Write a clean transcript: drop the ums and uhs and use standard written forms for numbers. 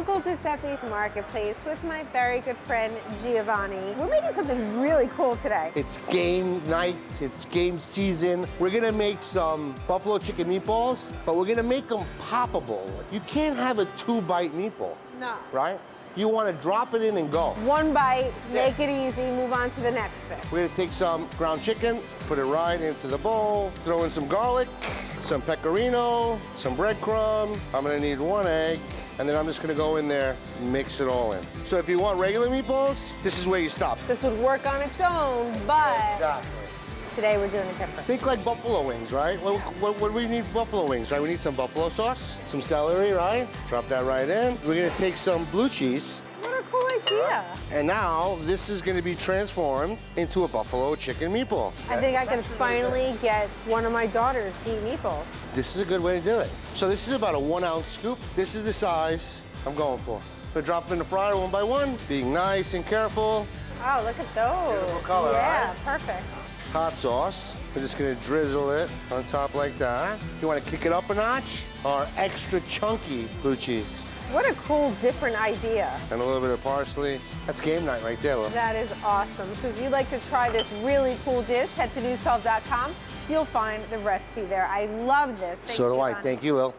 Uncle Giuseppe's Marketplace with my very good friend Giovanni. We're making something really cool today. It's game night, it's game season. We're gonna make some buffalo chicken meatballs, but we're gonna make them poppable. You can't have a 2-bite meatball. No. Right? You wanna drop it in and go. One bite, That's make it easy, move on to the next thing. We're gonna take some ground chicken, put it right into the bowl, throw in some garlic, some pecorino, some breadcrumbs. I'm gonna need 1 egg, and then I'm just gonna go in there and mix it all in. So if you want regular meatballs, this is where you stop. This would work on its own, but Exactly. today we're doing it different. Think like buffalo wings, right? What do we need buffalo wings, right? We need some buffalo sauce, some celery, right? Drop that right in. We're gonna take some blue cheese. What a cool idea. And now this is gonna be transformed into a buffalo chicken meatball. I think I can finally get one of my daughters to eat meatballs. This is a good way to do it. So this is about a 1-ounce scoop. This is the size I'm going for. Gonna drop them in the fryer one by one, being nice and careful. Oh, look at those. Beautiful color, yeah, right? perfect. Hot sauce. We're just gonna drizzle it on top like that. You wanna kick it up a notch? Our extra chunky blue cheese. What a cool, different idea. And a little bit of parsley. That's game night right there, look. That is awesome. So if you'd like to try this really cool dish, head to news12.com. You'll find the recipe there. I love this. Thanks, So do I. Giovanni. Thank you, Lil.